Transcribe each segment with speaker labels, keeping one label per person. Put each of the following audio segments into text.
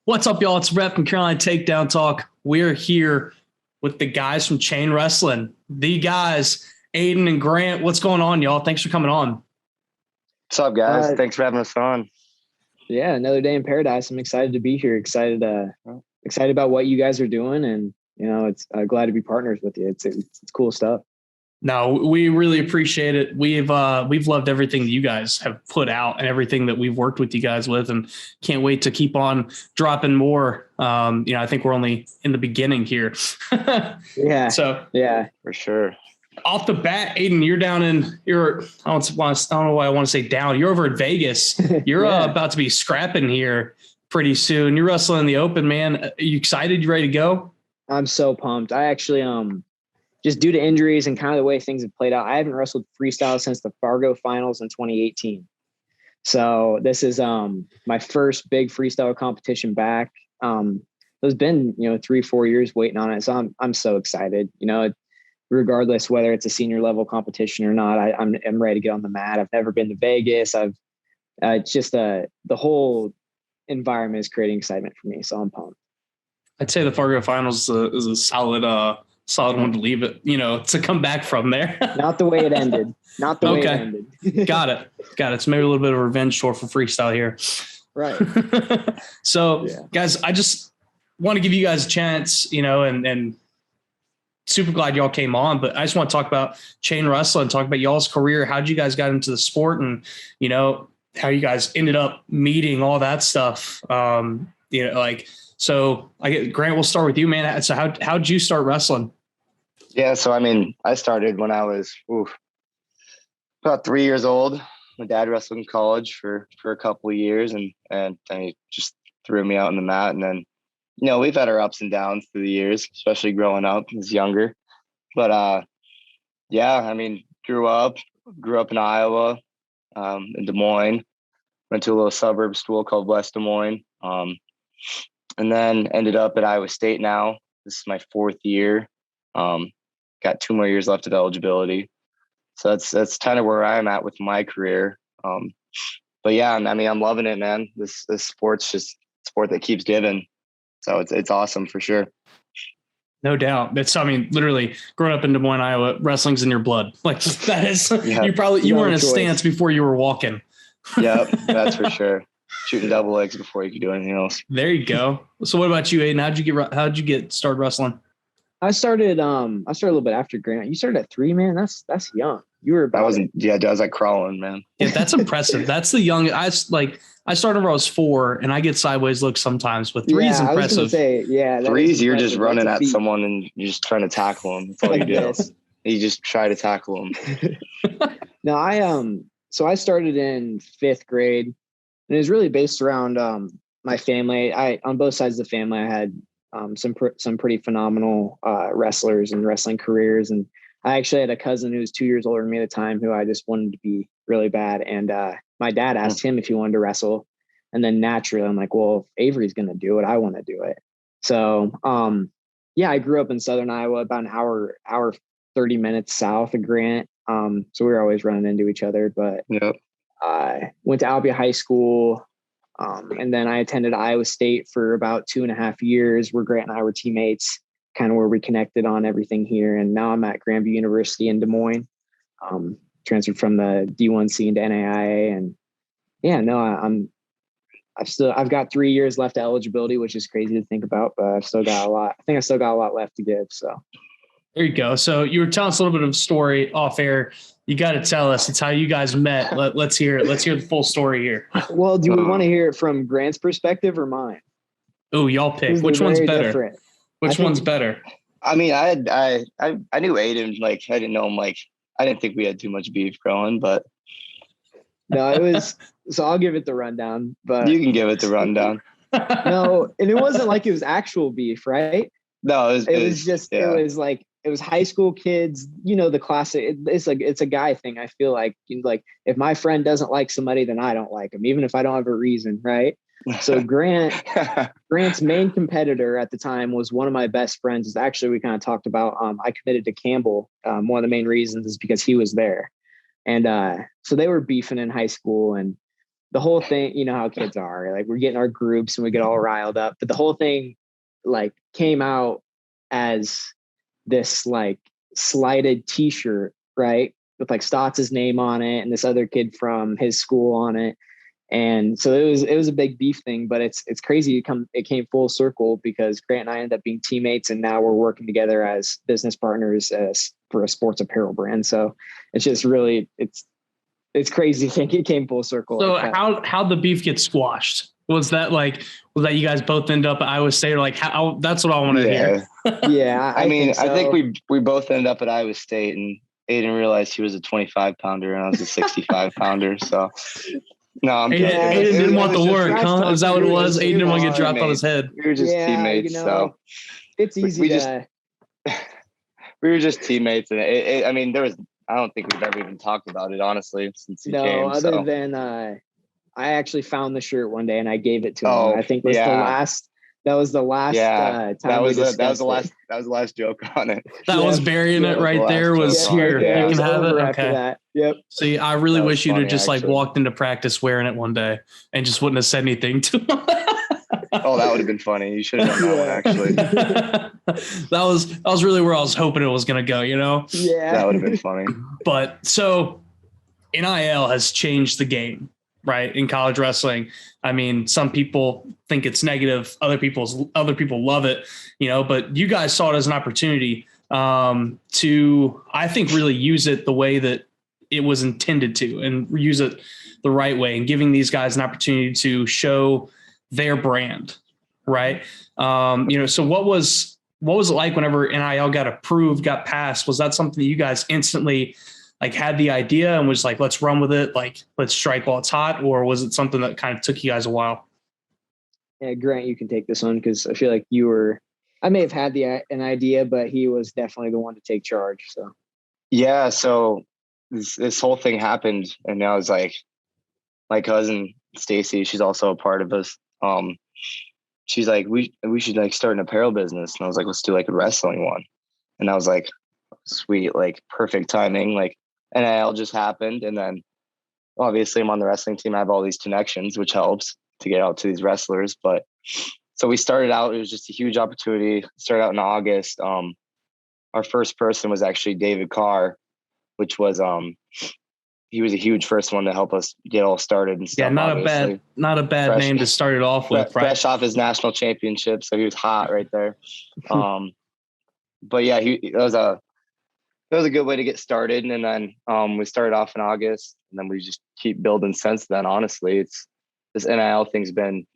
Speaker 1: What's up, y'all? It's Rep from Carolina Takedown Talk. We're here with the guys from Chain Wrestling. The guys, Aidan and Grant. What's going on, y'all? Thanks for coming on.
Speaker 2: What's up, guys? Thanks for having us on.
Speaker 3: Yeah, another day in paradise. I'm excited to be here. Excited about what you guys are doing, and it's glad to be partners with you. It's cool stuff.
Speaker 1: No, we really appreciate it. We've loved everything that you guys have put out and everything that we've worked with you guys with, and can't wait to keep on dropping more. I think we're only in the beginning here.
Speaker 3: Yeah.
Speaker 1: So
Speaker 3: yeah,
Speaker 2: for sure.
Speaker 1: Off the bat, Aidan, I don't know why I want to say down. You're over at Vegas. You're about to be scrapping here pretty soon. You're wrestling in the open, man. Are you excited? You ready to go?
Speaker 3: I'm so pumped. I actually just due to injuries and kind of the way things have played out, I haven't wrestled freestyle since the Fargo finals in 2018. So this is my first big freestyle competition back. It's been 3-4 years waiting on it, so I'm so excited. Regardless whether it's a senior level competition or not, I'm ready to get on the mat. I've never been to Vegas. It's just the whole environment is creating excitement for me, so I'm pumped.
Speaker 1: I'd say the Fargo finals is a solid one to leave it, to come back from there.
Speaker 3: Not the way it ended. Not the way it ended. Got
Speaker 1: it. So maybe a little bit of a revenge tour for freestyle here.
Speaker 3: Right.
Speaker 1: So guys, I just want to give you guys a chance, and super glad y'all came on, but I just want to talk about Chain Wrestling, talk about y'all's career. How'd you guys got into the sport, and, how you guys ended up meeting, all that stuff. So Grant, we'll start with you, man. So how'd you start wrestling?
Speaker 2: Yeah. So, I started when I was about 3 years old. My dad wrestled in college for a couple of years, and he just threw me out on the mat. And then, we've had our ups and downs through the years, especially growing up as younger. But grew up in Iowa, in Des Moines, went to a little suburb school called West Des Moines. And then ended up at Iowa State now. This is my 4th year. Got 2 more years left of eligibility. So that's kind of where I'm at with my career. But yeah, I'm loving it, man. This sport's just a sport that keeps giving. So it's awesome for sure.
Speaker 1: No doubt. Literally growing up in Des Moines, Iowa, wrestling's in your blood. Like that is, you were in a stance before you were walking.
Speaker 2: Yep, that's for sure. Shooting double legs before you could do anything else.
Speaker 1: There you go. So what about you, Aidan? How'd you get started wrestling?
Speaker 3: I started a little bit after Grant. You started at 3, man. That's young. You were about.
Speaker 2: I was like crawling, man.
Speaker 1: Yeah, that's impressive. That's the young. I started when I was 4, and I get sideways looks sometimes, but 3 is impressive.
Speaker 3: I was gonna say,
Speaker 2: 3 is you're just running at someone and you're just trying to tackle them. That's all you do. You just try to tackle them.
Speaker 3: No, so I started in 5th grade, and it was really based around my family. On both sides of the family, I had some pretty phenomenal wrestlers and wrestling careers, and I actually had a cousin who was 2 years older than me at the time who I just wanted to be really bad. And my dad asked him if he wanted to wrestle. And then naturally I'm like, well, if Avery's going to do it, I want to do it. So, I grew up in Southern Iowa, about an hour, 30 minutes south of Grant. So we were always running into each other, but I went to Albia High School. And then I attended Iowa State for about 2.5 years, where Grant and I were teammates, kind of where we connected on everything here. And now I'm at Grandview University in Des Moines, transferred from the D1C into NAIA. And I've got 3 years left of eligibility, which is crazy to think about, but I've still got a lot. I think I still got a lot left to give. So
Speaker 1: there you go. So you were telling us a little bit of a story off air. You got to tell us. It's how you guys met. Let's hear it. Let's hear the full story here.
Speaker 3: Well, do we want to hear it from Grant's perspective or mine?
Speaker 1: Oh, y'all pick. Which one's better?
Speaker 3: Different.
Speaker 1: Which one's better?
Speaker 2: I knew Aidan. Like, I didn't know him. Like, I didn't think we had too much beef growing, but
Speaker 3: no, it was. So I'll give it the rundown. But
Speaker 2: you can give it the rundown.
Speaker 3: No, and it wasn't like it was actual beef, right?
Speaker 2: No, it was
Speaker 3: like. It was high school kids, the classic. It's a guy thing. I feel like if my friend doesn't like somebody, then I don't like him, even if I don't have a reason, right? So Grant's main competitor at the time was one of my best friends. Is actually we kind of talked about. I committed to Campbell. One of the main reasons is because he was there, and so they were beefing in high school, and the whole thing, you know how kids are, like we're getting our groups and we get all riled up, but the whole thing like came out as this like slighted t-shirt, right? With like Stotts' name on it and this other kid from his school on it. And so it was a big beef thing, but it's crazy. It came full circle because Grant and I ended up being teammates, and now we're working together as business partners for a sports apparel brand. So it's just really, it's crazy to think it came full circle.
Speaker 1: So
Speaker 3: like
Speaker 1: how'd the beef get squashed? Was that you guys both end up at Iowa State, or like how? That's what I want to hear.
Speaker 3: Yeah.
Speaker 2: I mean,
Speaker 3: think so.
Speaker 2: I think we both ended up at Iowa State, and Aidan realized he was a 25 pounder and I was a 65 pounder. So no, I'm
Speaker 1: Aidan didn't want the work, huh? Is that what it was? Aidan didn't want to get dropped on his head.
Speaker 2: We were just teammates. So
Speaker 3: it's easy
Speaker 2: we were just teammates. And I mean, I don't think we've ever even talked about it, honestly, since he came.
Speaker 3: Other than I actually found the shirt one day and I gave it to him. I think that was the last time
Speaker 2: that was the last joke on it.
Speaker 1: That was burying it right there. Was here.
Speaker 3: Yeah,
Speaker 1: you can have it. Okay.
Speaker 3: That. Yep.
Speaker 1: See, I really wish you'd have just
Speaker 2: actually.
Speaker 1: walked into practice wearing it one day and just wouldn't have said anything to him.
Speaker 2: Oh, that would have been funny. You should have done that one, actually.
Speaker 1: that was really where I was hoping it was going to go, you know?
Speaker 3: Yeah.
Speaker 2: That would have been funny.
Speaker 1: But so NIL has changed the game, right? In college wrestling. I mean, some people think it's negative. Other people love it, you know, but you guys saw it as an opportunity to, I think, really use it the way that it was intended to, and use it the right way, and giving these guys an opportunity to show their brand. Right. You know, so what was it like whenever NIL got passed? Was that something that you guys instantly like had the idea and was like, let's run with it, like let's strike while it's hot? Or was it something that kind of took you guys a while?
Speaker 3: Yeah, Grant, you can take this one because I feel like I may have had an idea, but he was definitely the one to take charge. So
Speaker 2: yeah, so this whole thing happened, and I was like, my cousin Stacy, she's also a part of us. She's like, we should like start an apparel business, and I was like, let's do like a wrestling one, and I was like, sweet, like perfect timing, like NIL just happened, and then obviously I'm on the wrestling team. I have all these connections, which helps to get out to these wrestlers. But so we started out, it was just a huge opportunity. Started out in August. Our first person was actually David Carr, which was he was a huge first one to help us get all started and stuff.
Speaker 1: Yeah, not a bad name to start it off with, right?
Speaker 2: Fresh off his national championship, so he was hot right there. But yeah, it was a good way to get started. And then we started off in August, and then we just keep building since then. Honestly, this NIL thing's been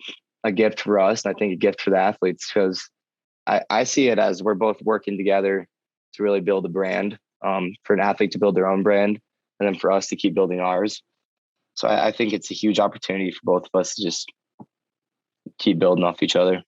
Speaker 2: a gift for us, and I think a gift for the athletes, because I see it as we're both working together to really build a brand, for an athlete to build their own brand, and then for us to keep building ours. So I think it's a huge opportunity for both of us to just keep building off each other.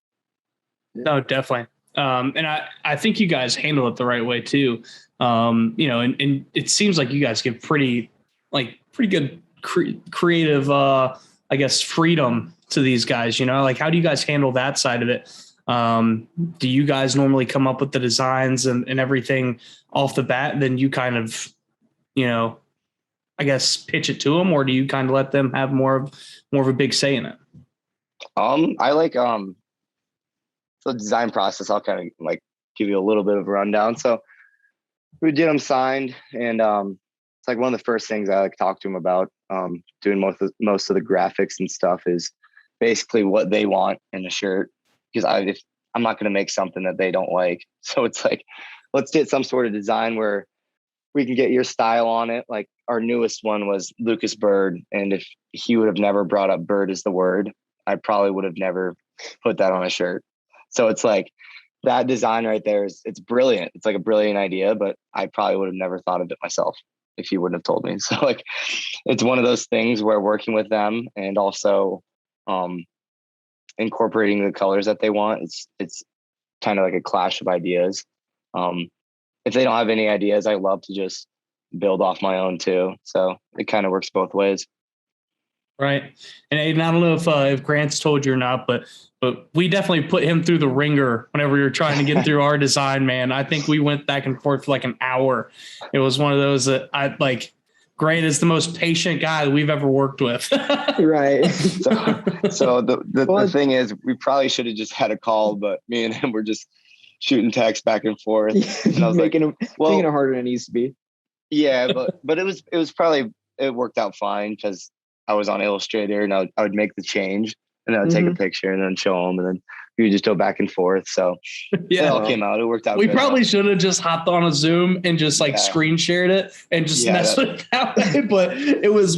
Speaker 1: No, definitely. And I think you guys handle it the right way too. You know, and it seems like you guys give pretty good creative, I guess, freedom to these guys, you know, like how do you guys handle that side of it? Do you guys normally come up with the designs and everything off the bat? Then you kind of, you know, I guess pitch it to them, or do you kind of let them have more of a big say in it?
Speaker 2: I like, the design process. I'll kind of like give you a little bit of a rundown. So we get them signed, and it's like one of the first things I like talk to them about. Doing most of the graphics and stuff is basically what they want in a shirt, because I'm not going to make something that they don't like. So it's like, let's get some sort of design where we can get your style on it. Like our newest one was Lucas Bird, and if he would have never brought up Bird as the word, I probably would have never put that on a shirt. So it's like that design right there it's brilliant. It's like a brilliant idea, but I probably would have never thought of it myself if you wouldn't have told me. So like, it's one of those things where working with them and also incorporating the colors that they want, it's kind of like a clash of ideas. If they don't have any ideas, I love to just build off my own too. So it kind of works both ways.
Speaker 1: Right. And Aidan, I don't know if Grant's told you or not, but we definitely put him through the ringer whenever we were trying to get through our design, man. I think we went back and forth for like an hour. It was one of those that Grant is the most patient guy that we've ever worked with.
Speaker 3: Right.
Speaker 2: So the thing is, we probably should have just had a call, but me and him were just shooting texts back and forth. And I was
Speaker 3: making it harder than it needs to be.
Speaker 2: Yeah, but it was probably, it worked out fine because I was on Illustrator and I would make the change and I would take a picture and then show them, and then we would just go back and forth. So it all came out. It worked out.
Speaker 1: We probably should have just hopped on a Zoom and just screen shared it and just messed with it that way. But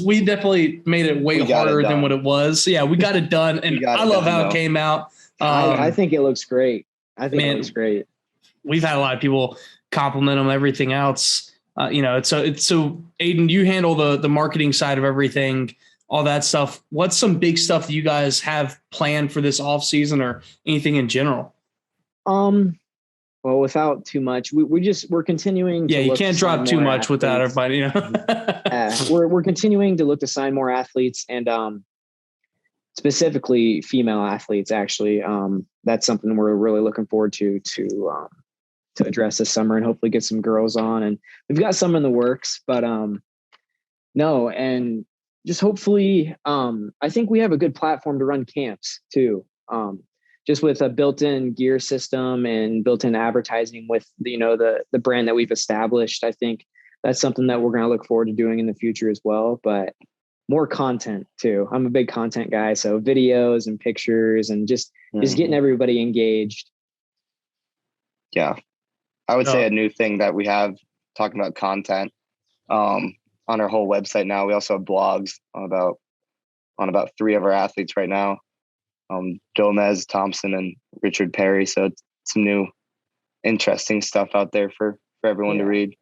Speaker 1: we definitely made it way harder than what it was. Yeah, we got it done, and I love how it came out.
Speaker 3: I think it looks great. I think it looks great.
Speaker 1: We've had a lot of people compliment them, everything else. So Aidan, you handle the marketing side of everything, all that stuff. What's some big stuff that you guys have planned for this off season or anything in general?
Speaker 3: Well, without too much, we're continuing.
Speaker 1: Yeah, you can't drop too much without everybody.
Speaker 3: We're continuing to look to sign more athletes, and specifically female athletes. Actually, that's something we're really looking forward to address this summer, and hopefully get some girls on. And we've got some in the works, but no, and just hopefully, I think we have a good platform to run camps too. Just with a built-in gear system and built-in advertising with the brand that we've established. I think that's something that we're going to look forward to doing in the future as well. But more content too. I'm a big content guy, so videos and pictures and just getting everybody engaged.
Speaker 2: Yeah, I would say a new thing that we have, talking about content, on our whole website now. We also have blogs on about 3 of our athletes right now. Gomez, Thompson, and Richard Perry. So it's some new interesting stuff out there for everyone to read.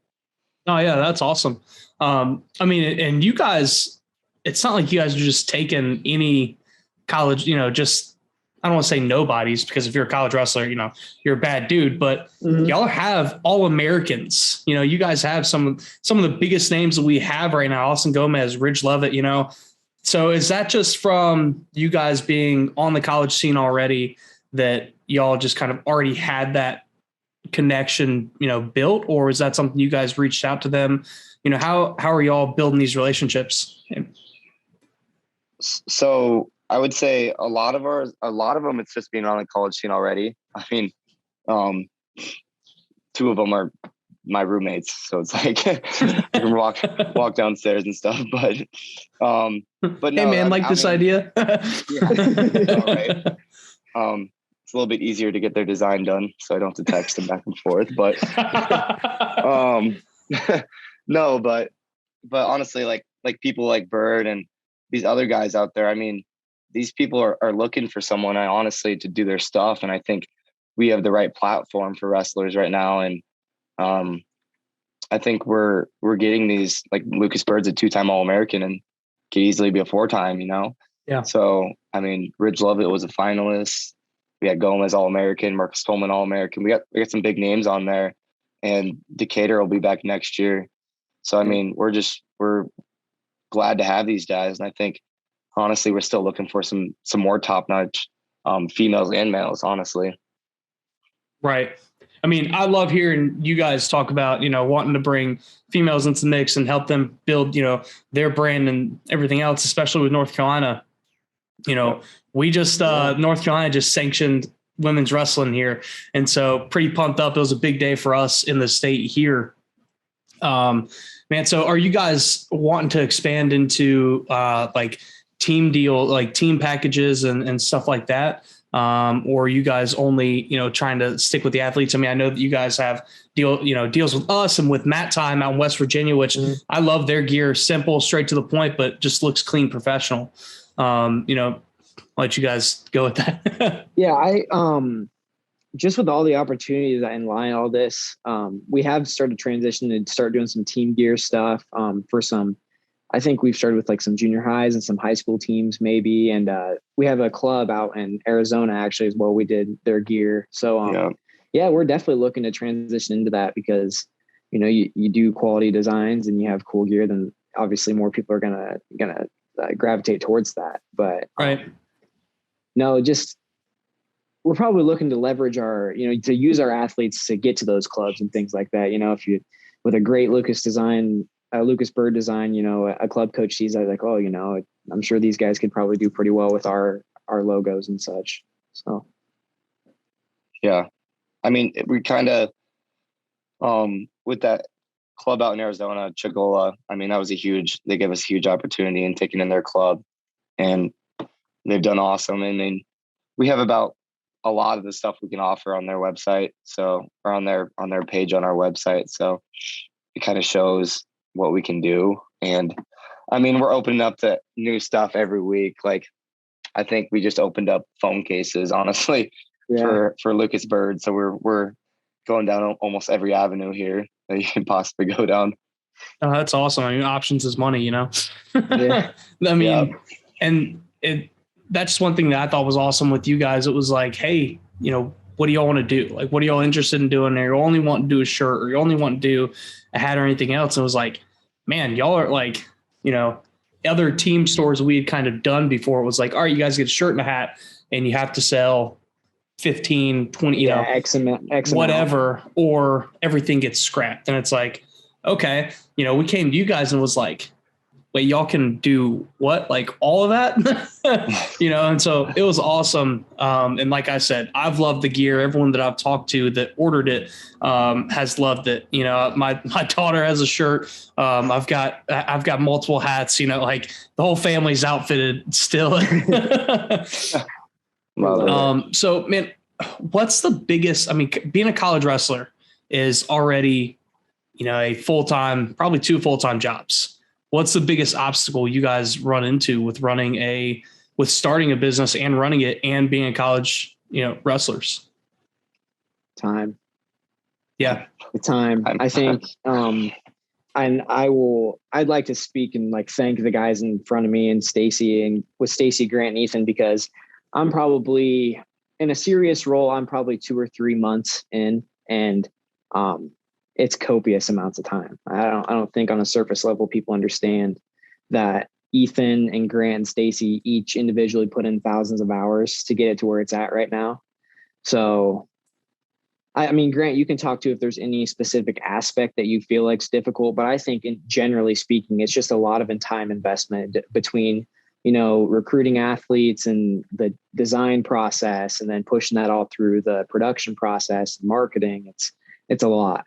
Speaker 1: Oh yeah, that's awesome. I mean, and you guys, it's not like you guys are just taking any college, just, I don't want to say nobodies, because if you're a college wrestler, you're a bad dude, but y'all have all Americans. You guys have some of the biggest names that we have right now. Austin Gomez, Ridge Levitt, So is that just from you guys being on the college scene already that y'all just kind of already had that connection, built, or is that something you guys reached out to them? How are y'all building these relationships?
Speaker 2: So I would say a lot of them, it's just being on the college scene already. I mean, 2 of them are my roommates, so it's like I can walk downstairs and stuff. But no,
Speaker 1: hey man, this idea.
Speaker 2: Yeah, right. It's a little bit easier to get their design done, so I don't have to text them back and forth. But no, but honestly, like people like Bird and these other guys out there, I mean, these people are looking for someone, honestly, to do their stuff, and I think we have the right platform for wrestlers right now. And I think we're getting these, like Lucas Bird's a 2-time All-American and could easily be a 4-time,
Speaker 1: Yeah.
Speaker 2: So, I mean, Ridge Levitt was a finalist. We had Gomez All-American, Marcus Coleman All-American. We got some big names on there, and Decatur will be back next year. So, I mean, we're glad to have these guys. And I think, honestly, we're still looking for some more top-notch females and males, honestly.
Speaker 1: Right. I mean, I love hearing you guys talk about, wanting to bring females into the mix and help them build, their brand and everything else, especially with North Carolina. We just, North Carolina just sanctioned women's wrestling here. And so pretty pumped up. It was a big day for us in the state here. Man, so are you guys wanting to expand into team deal, like team packages and stuff like that? Or are you guys only, trying to stick with the athletes? I mean, I know that you guys have deals with us and with Mat Time out in West Virginia, which I love their gear, simple, straight to the point, but just looks clean, professional. I'll let you guys go with that.
Speaker 3: Yeah. I just with all the opportunities that lie in all this, we have started transitioning to start doing some team gear stuff, for some. I think we've started with some junior highs and some high school teams maybe. And we have a club out in Arizona actually as well. We did their gear. So yeah, we're definitely looking to transition into that because, you do quality designs and you have cool gear, then obviously more people are going to gravitate towards that. But
Speaker 1: right.
Speaker 3: No, just, we're probably looking to leverage our, to use our athletes to get to those clubs and things like that. If you, with a great Lucas design, Lucas Bird design, a club coach sees that, like, oh, I'm sure these guys could probably do pretty well with our logos and such. So.
Speaker 2: Yeah. I mean, we kind of, with that club out in Arizona, Chigola, I mean, they gave us a huge opportunity in taking in their club, and they've done awesome. I mean, we have about a lot of the stuff we can offer on their website. So, or on their page on our website. So it kind of shows what we can do. And I mean, we're opening up to new stuff every week. Like, I think we just opened up phone cases, honestly, for Lucas Bird. So we're going down almost every avenue here that you can possibly go down.
Speaker 1: Oh, that's awesome. I mean, options is money,
Speaker 3: Yeah.
Speaker 1: I mean, and that's one thing that I thought was awesome with you guys. It was like, hey, what do y'all want to do? Like, what are y'all interested in doing there? You only want to do a shirt, or you only want to do a hat or anything else. And it was like, man, y'all are like, other team stores we had kind of done before. It was like, all right, you guys get a shirt and a hat, and you have to sell 15, 20,
Speaker 3: X
Speaker 1: whatever,
Speaker 3: amount.
Speaker 1: or everything gets scrapped. And it's like, okay, we came to you guys and was like, wait, y'all can do what? Like all of that, and so it was awesome. And like I said, I've loved the gear. Everyone that I've talked to that ordered it has loved it. My daughter has a shirt. I've got multiple hats, like the whole family's outfitted still. So man, what's the biggest, being a college wrestler is already, a full-time, probably 2 full-time jobs. What's the biggest obstacle you guys run into with starting a business and running it and being a college, wrestlers?
Speaker 3: Time.
Speaker 1: Yeah.
Speaker 3: The time. I think, and I'd like to speak and like thank the guys in front of me and Stacy, and with Stacy, Grant, and Ethan, because I'm probably in a serious role. I'm probably 2 or 3 months in, and, it's copious amounts of time. I don't think on a surface level people understand that Ethan and Grant and Stacy each individually put in thousands of hours to get it to where it's at right now. So, I mean, Grant, you can talk to if there's any specific aspect that you feel like's difficult, but I think generally speaking, it's just a lot of time investment between, recruiting athletes and the design process, and then pushing that all through the production process, marketing. It's a lot.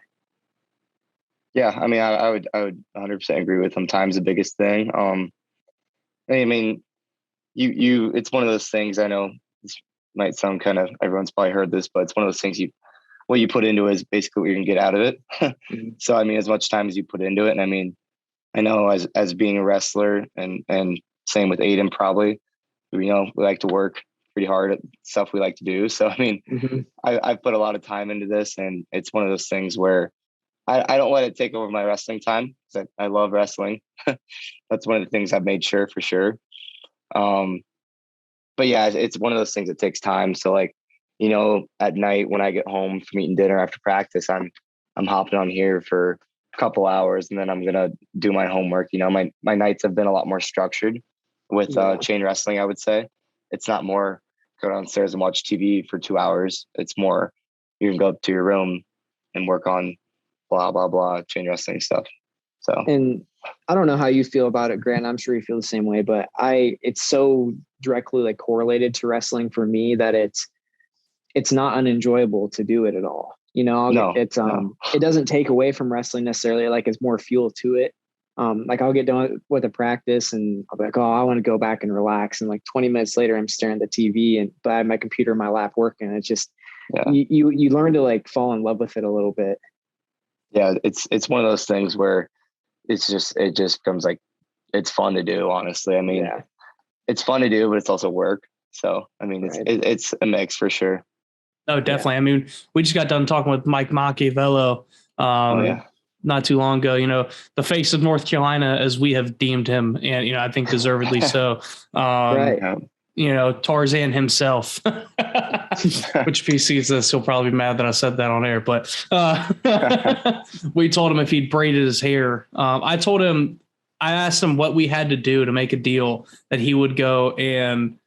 Speaker 2: Yeah, I mean, I would 100% agree with them. Time's the biggest thing. I mean, it's one of those things. I know this might sound kind of, everyone's probably heard this, but it's one of those things what you put into it is basically what you're gonna get out of it. So, I mean, as much time as you put into it, and I mean, I know as being a wrestler, and same with Aidan, probably, we like to work pretty hard at stuff we like to do. So, I mean, I've put a lot of time into this, and it's one of those things where I don't let it take over my wrestling time, because I love wrestling. That's one of the things I've made sure, for sure. But yeah, it's one of those things that takes time. So like, at night when I get home from eating dinner after practice, I'm hopping on here for a couple hours, and then I'm going to do my homework. My nights have been a lot more structured with chain wrestling, I would say. It's not more go downstairs and watch TV for 2 hours. It's more, you can go up to your room and work on blah, blah, blah, chain wrestling stuff. So, and
Speaker 3: I don't know how you feel about it, Grant. I'm sure you feel the same way, but it's so directly like correlated to wrestling for me that it's not unenjoyable to do it at all. It doesn't take away from wrestling necessarily. Like, it's more fuel to it. Like, I'll get done with a practice and I'll be like, oh, I want to go back and relax. And like 20 minutes later, I'm staring at the TV, but I have my computer in my lap working. It's just, you learn to like fall in love with it a little bit.
Speaker 2: Yeah, it's one of those things where it just becomes like, it's fun to do, honestly. I mean, it's fun to do, but it's also work. So, I mean, it's a mix for sure.
Speaker 1: Oh, definitely. Yeah. I mean, we just got done talking with Mike Machiavello not too long ago, the face of North Carolina, as we have deemed him, and, I think deservedly so. Tarzan himself, which if he sees this, he'll probably be mad that I said that on air, but we told him if he'd braided his hair, I asked him what we had to do to make a deal that he would go and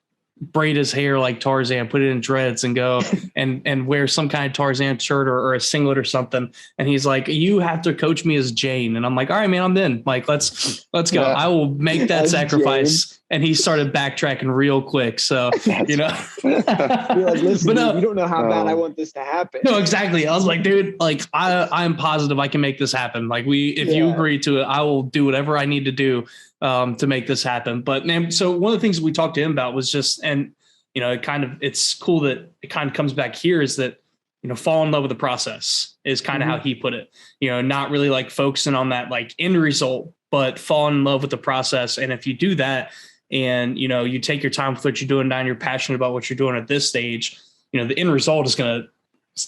Speaker 1: braid his hair like Tarzan, put it in dreads and go and wear some kind of Tarzan shirt or a singlet or something. And he's like, you have to coach me as Jane. And I'm like, all right, man, I'm in. Like, let's go. Yeah. I will make that sacrifice. Jane. And he started backtracking real quick. So, you know,
Speaker 3: you're like, listen, but, you don't know how bad I want this to happen.
Speaker 1: No, exactly. I was like, dude, like I'm positive I can make this happen. Like if you agree to it, I will do whatever I need to do to make this happen. But man, so one of the things we talked to him about was just, and you know, it's cool that it kind of comes back here is that, you know, fall in love with the process is kind of how he put it, you know, not really like focusing on that like end result, but fall in love with the process. And if you do that and, you know, you take your time with what you're doing now and you're passionate about what you're doing at this stage, you know, the end result is going to,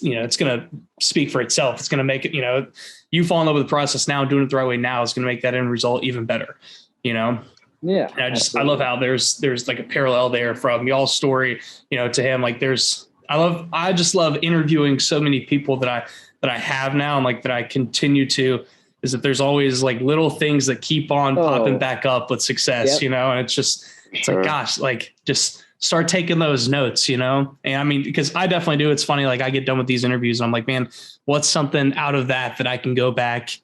Speaker 1: you know, it's going to speak for itself. It's going to make it, you know, you fall in love with the process now, doing it the right way now is going to make that end result even better, you know?
Speaker 3: Yeah.
Speaker 1: And I love how there's like a parallel there from y'all's story, you know, to him. Like I just love interviewing so many people that I have now and like that I continue to, is that there's always like little things that keep on popping back up with success, you know? And it's like, gosh, like just start taking those notes, you know? And I mean, because I definitely do. It's funny. Like I get done with these interviews and I'm like, man, what's something out of that I can go back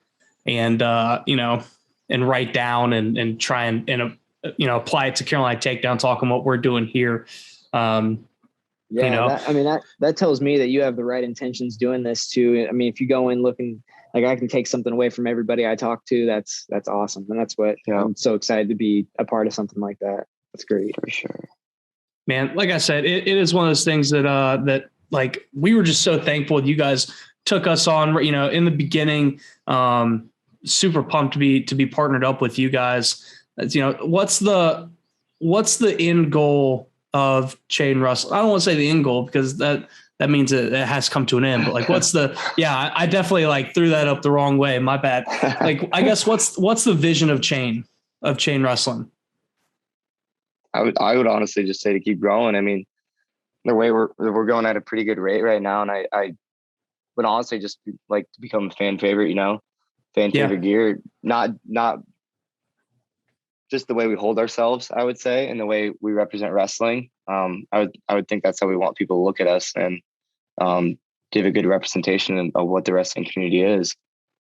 Speaker 1: and, you know, and write down and try and you know, apply it to Carolina Takedown, talking what we're doing here.
Speaker 3: Yeah,
Speaker 1: you know,
Speaker 3: that tells me that you have the right intentions doing this too. I mean, if you go in looking like I can take something away from everybody I talk to, that's awesome. And that's what I'm so excited to be a part of something like that. That's great.
Speaker 2: For sure.
Speaker 1: Man, like I said, it is one of those things that like we were just so thankful you guys took us on, you know, in the beginning. Super pumped to be partnered up with you guys. You know, what's the end goal of Chain Russell? I don't want to say the end goal because that means it has come to an end, but like, what's I definitely like threw that up the wrong way. My bad. Like, I guess what's the vision of Chain Wrestling?
Speaker 2: I would honestly just say to keep growing. I mean, the way we're going at a pretty good rate right now. And I would honestly just like to become a fan favorite, you know, favorite gear, not just the way we hold ourselves, I would say, and the way we represent wrestling. I would think that's how we want people to look at us and give a good representation of what the wrestling community is,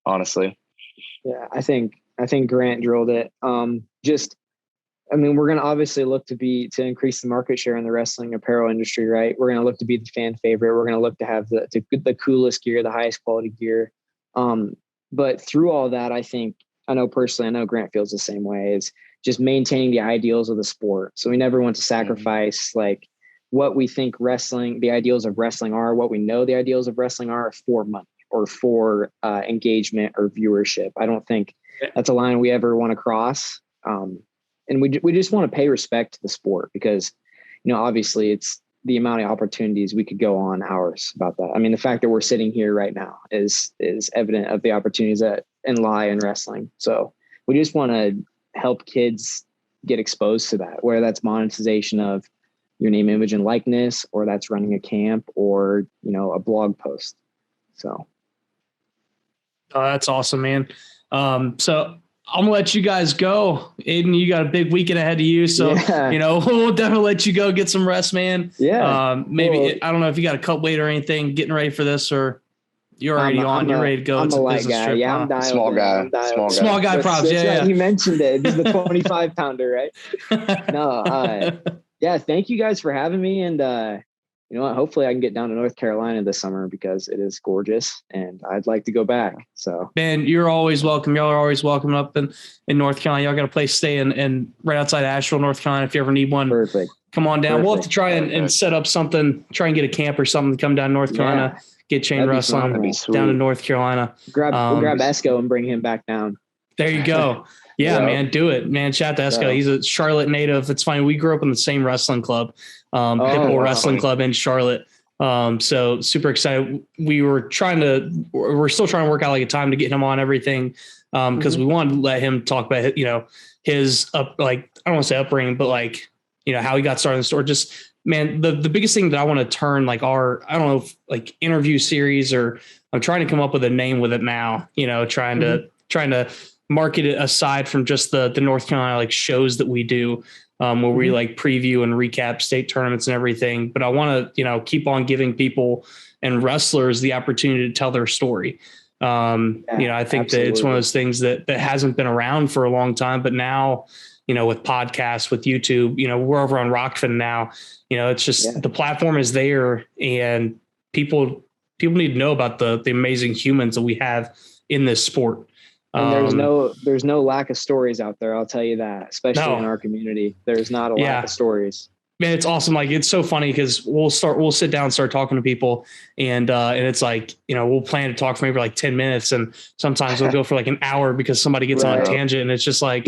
Speaker 2: honestly.
Speaker 3: Yeah, I think Grant drilled it. I mean, we're going to obviously look to increase the market share in the wrestling apparel industry, right? We're going to look to be the fan favorite. We're going to look to have the coolest gear, the highest quality gear. But through all that, I know Grant feels the same way, is just maintaining the ideals of the sport. So we never want to sacrifice like what we think the ideals of wrestling are, what we know the ideals of wrestling are for money or for engagement or viewership. I don't think that's a line we ever want to cross. And we just want to pay respect to the sport because, you know, obviously it's the amount of opportunities we could go on hours about that. I mean, the fact that we're sitting here right now is evident of the opportunities that lie in wrestling. So we just want to help kids get exposed to that, whether that's monetization of your name, image, and likeness, or that's running a camp or, you know, a blog post. So.
Speaker 1: Oh, that's awesome, man. So I'm gonna let you guys go. Aidan, you got a big weekend ahead of you. So, you know, we'll definitely let you go get some rest, man.
Speaker 3: Yeah.
Speaker 1: Maybe, I don't know if you got a cut weight or anything getting ready for this, or you're already you're ready to go.
Speaker 3: I'm a light guy. Trip,
Speaker 2: yeah, I'm dialed.
Speaker 1: Small guy props. Yeah.
Speaker 3: Right. You mentioned it. This is the 25 pounder, right? No. Yeah. Thank you guys for having me. And, you know what? Hopefully I can get down to North Carolina this summer because it is gorgeous and I'd like to go back. So,
Speaker 1: man, you're always welcome. Y'all are always welcome up in North Carolina. Y'all got a place to stay in right outside Asheville, North Carolina. If you ever need one,
Speaker 3: perfect.
Speaker 1: Come on down. Perfect. We'll have to try and set up something, try and get a camp or something to come down to North Carolina, get Chain Wrestling down to North Carolina.
Speaker 3: We'll grab Esco and bring him back down.
Speaker 1: There you go. Yeah, man, do it, man. Shout out to Esco. He's a Charlotte native. It's funny. We grew up in the same wrestling club, Pitbull Wrestling Club in Charlotte. So super excited. We're still trying to work out like a time to get him on everything. Cause we wanted to let him talk about, you know, his I don't want to say upbringing, but like, you know, how he got started in the store. Just, man, the biggest thing that I want to turn like I don't know if like interview series, or I'm trying to come up with a name with it now, you know, trying to market it aside from just the North Carolina like shows that we do. where we like preview and recap state tournaments and everything. But I want to, keep on giving people and wrestlers the opportunity to tell their story. I think that it's one of those things that hasn't been around for a long time, but now, with podcasts, with YouTube, we're over on Rockfin now, it's just the platform is there, and people need to know about the amazing humans that we have in this sport.
Speaker 3: And there's no lack of stories out there. I'll tell you that, especially in our community, there's not a lack of stories.
Speaker 1: Man, it's awesome. Like, it's so funny because we'll sit down and start talking to people, and it's like, we'll plan to talk for maybe like 10 minutes. And sometimes we'll go for like an hour because somebody gets on a tangent, and it's just like,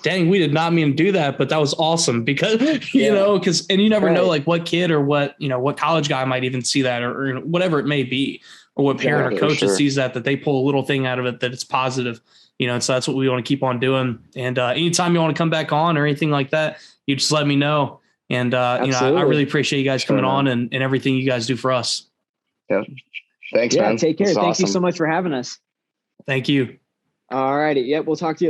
Speaker 1: dang, we did not mean to do that, but that was awesome because, and you never know like what kid or what college guy might even see that or whatever it may be, or what parent or coach that sees that they pull a little thing out of it that it's positive, and so that's what we want to keep on doing. And anytime you want to come back on or anything like that, you just let me know. And, I really appreciate you guys coming on and everything you guys do for us.
Speaker 2: Yeah. Thanks, man.
Speaker 3: Take care.
Speaker 2: Thank
Speaker 3: you so much for having us.
Speaker 1: Thank you.
Speaker 3: All righty. Yep. We'll talk to you.